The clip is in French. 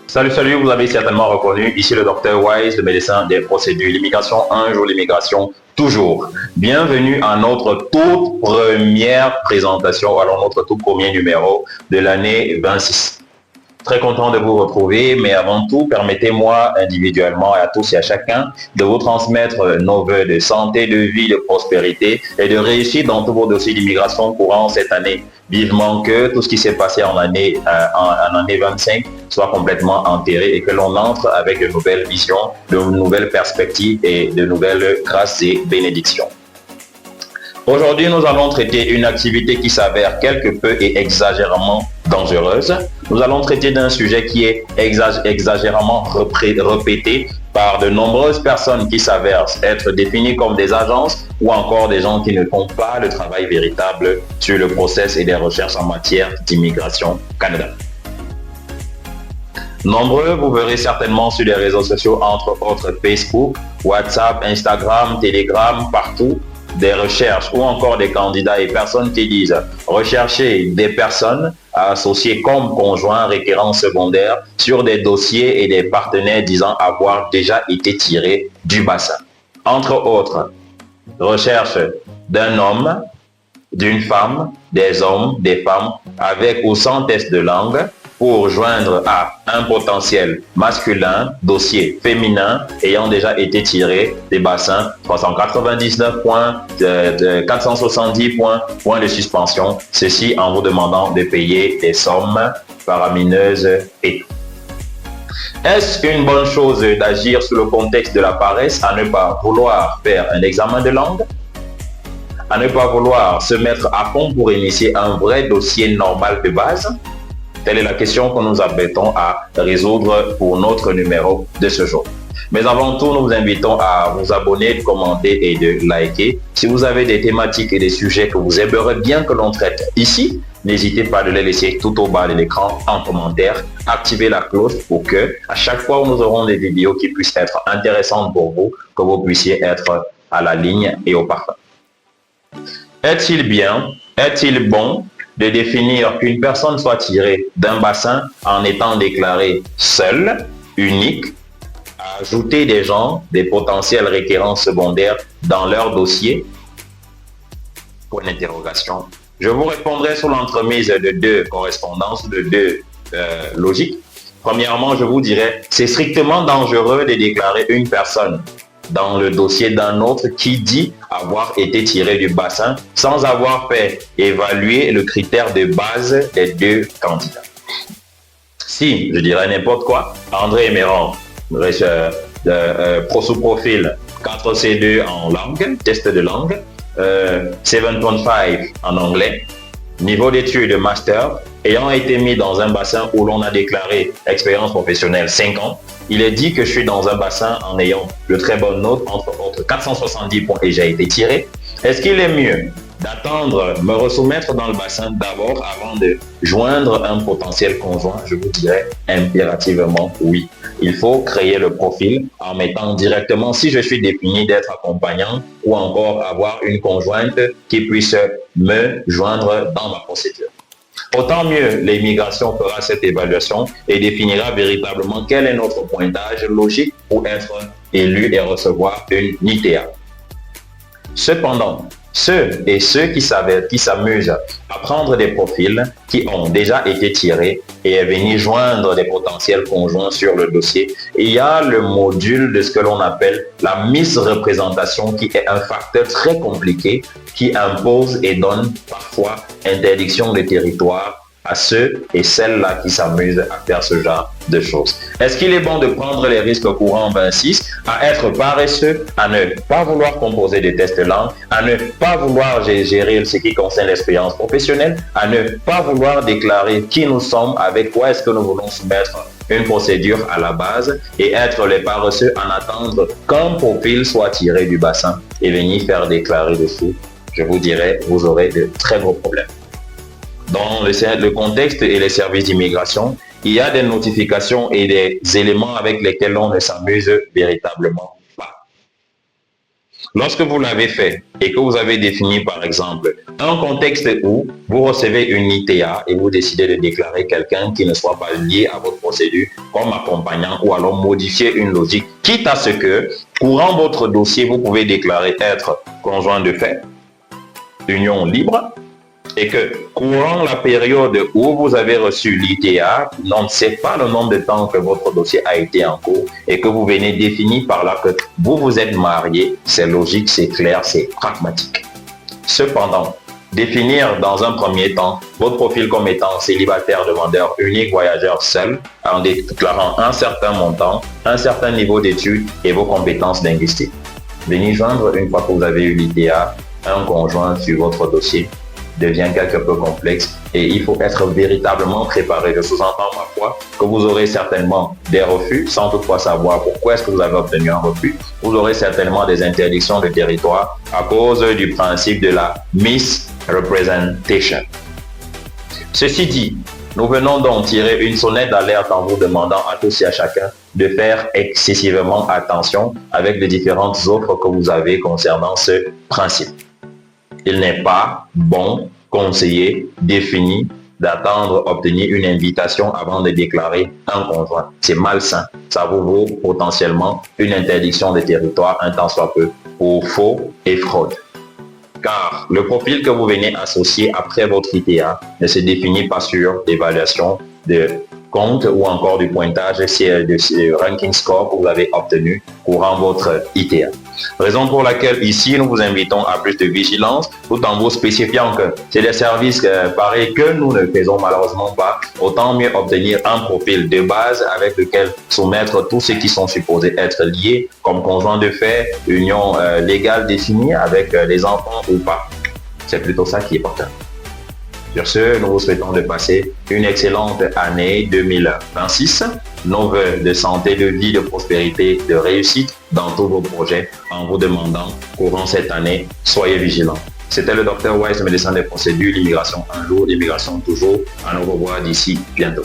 Salut, vous avez certainement reconnu, ici le docteur Wise, le médecin des procédures. L'immigration un jour, l'immigration toujours. Bienvenue à notre toute première présentation, alors notre tout premier numéro de l'année 26. Très content de vous retrouver, mais avant tout, permettez-moi individuellement à tous et à chacun de vous transmettre nos voeux de santé, de vie, de prospérité et de réussite dans tous vos dossiers d'immigration courant cette année. Vivement que tout ce qui s'est passé en année 25 soit complètement enterré et que l'on entre avec de nouvelles visions, de nouvelles perspectives et de nouvelles grâces et bénédictions. Aujourd'hui, nous allons traiter une activité qui s'avère quelque peu et exagérément dangereuse. Nous allons traiter d'un sujet qui est exagérément répété par de nombreuses personnes qui s'avèrent être définies comme des agences ou encore des gens qui ne font pas le travail véritable sur le process et les recherches en matière d'immigration Canada. Nombreux, vous verrez certainement sur les réseaux sociaux, entre autres Facebook, WhatsApp, Instagram, Telegram, partout, des recherches ou encore des candidats et personnes qui disent rechercher des personnes associées comme conjoints requérants secondaires sur des dossiers et des partenaires disant avoir déjà été tirés du bassin. Entre autres, recherche d'un homme, d'une femme, des hommes, des femmes avec ou sans test de langue pour joindre à un potentiel masculin, dossier féminin ayant déjà été tiré des bassins, 399 points, 470 points, points de suspension, ceci en vous demandant de payer des sommes faramineuses et tout. Est-ce une bonne chose d'agir sous le contexte de la paresse à ne pas vouloir faire un examen de langue, à ne pas vouloir se mettre à fond pour initier un vrai dossier normal de base? Telle est la question que nous apprêtons à résoudre pour notre numéro de ce jour. Mais avant tout, nous vous invitons à vous abonner, de commenter et de liker. Si vous avez des thématiques et des sujets que vous aimeriez bien que l'on traite ici, n'hésitez pas à les laisser tout au bas de l'écran en commentaire. Activez la cloche pour que, à chaque fois où nous aurons des vidéos qui puissent être intéressantes pour vous, que vous puissiez être à la ligne et au parfum. Est-il bien, est-il bon de définir qu'une personne soit tirée d'un bassin en étant déclarée seule, unique, à ajouter des gens, des potentiels requérants secondaires dans leur dossier? Point d'interrogation. Je vous répondrai sous l'entremise de deux correspondances, de deux logiques. Premièrement, je vous dirais, c'est strictement dangereux de déclarer une personne dans le dossier d'un autre qui dit avoir été tiré du bassin sans avoir fait évaluer le critère de base des deux candidats. Si, je dirais n'importe quoi, André Méran, pro sous profil 4C2 en langue, test de langue, 7.5 en anglais, niveau d'études master, ayant été mis dans un bassin où l'on a déclaré expérience professionnelle 5 ans, il est dit que je suis dans un bassin en ayant de très bonnes notes, entre autres 470 points et j'ai été tiré. Est-ce qu'il est mieux d'attendre, me resoumettre dans le bassin d'abord avant de joindre un potentiel conjoint? Je vous dirais impérativement oui. Il faut créer le profil en mettant directement, si je suis défini d'être accompagnant ou encore avoir une conjointe qui puisse me joindre dans ma procédure. Autant mieux, l'immigration fera cette évaluation et définira véritablement quel est notre pointage logique pour être élu et recevoir une NITEA. Cependant, ceux qui s'amusent à prendre des profils qui ont déjà été tirés et à venir joindre des potentiels conjoints sur le dossier, il y a le module de ce que l'on appelle la misreprésentation qui est un facteur très compliqué qui impose et donne parfois interdiction de territoire à ceux et celles-là qui s'amusent à faire ce genre de choses. Est-ce qu'il est bon de prendre les risques courants 26, à être paresseux, à ne pas vouloir composer des tests de langue, à ne pas vouloir gérer ce qui concerne l'expérience professionnelle, à ne pas vouloir déclarer qui nous sommes, avec quoi est-ce que nous voulons soumettre une procédure à la base et être les paresseux en attendre qu'un profil soit tiré du bassin et venir faire déclarer dessus? Je vous dirais, vous aurez de très gros problèmes. Dans le contexte et les services d'immigration, il y a des notifications et des éléments avec lesquels on ne s'amuse véritablement pas. Lorsque vous l'avez fait et que vous avez défini, par exemple, Un contexte où vous recevez une ITA et vous décidez de déclarer quelqu'un qui ne soit pas lié à votre procédure comme accompagnant ou alors modifier une logique, quitte à ce que, courant votre dossier, vous pouvez déclarer être conjoint de fait, union libre, et que courant la période où vous avez reçu l'ITA, on ne sait pas le nombre de temps que votre dossier a été en cours et que vous venez définir par là que vous vous êtes marié, c'est logique, c'est clair, c'est pragmatique. Cependant, définir dans un premier temps votre profil comme étant célibataire, demandeur, unique, voyageur seul, en déclarant un certain montant, un certain niveau d'études et vos compétences linguistiques. Venir joindre, une fois que vous avez eu l'ITA, un conjoint sur votre dossier devient quelque peu complexe et il faut être véritablement préparé. Je sous-entends ma foi que vous aurez certainement des refus sans toutefois savoir pourquoi est-ce que vous avez obtenu un refus. Vous aurez certainement des interdictions de territoire à cause du principe de la misrepresentation. Ceci dit, nous venons donc tirer une sonnette d'alerte en vous demandant à tous et à chacun de faire excessivement attention avec les différentes offres que vous avez concernant ce principe. Il n'est pas bon, conseillé, défini d'attendre obtenir une invitation avant de déclarer un conjoint. C'est malsain. Ça vous vaut potentiellement une interdiction de territoire, un tant soit peu, pour faux et fraude. Car le profil que vous venez associer après votre ITA ne se définit pas sur l'évaluation de compte ou encore du pointage de ranking score que vous avez obtenu courant votre ITA. Raison pour laquelle ici, nous vous invitons à plus de vigilance, tout en vous spécifiant que c'est des services pareils que nous ne faisons malheureusement pas. Autant mieux obtenir un profil de base avec lequel soumettre tous ceux qui sont supposés être liés, comme conjoint de fait, union légale définie avec des enfants ou pas. C'est plutôt ça qui est important. Sur ce, nous vous souhaitons de passer une excellente année 2026. Nos vœux de santé, de vie, de prospérité, de réussite dans tous vos projets en vous demandant, courant cette année, soyez vigilants. C'était le Dr Wise, médecin des procédures, l'immigration un jour, l'immigration toujours. À nous revoir d'ici bientôt.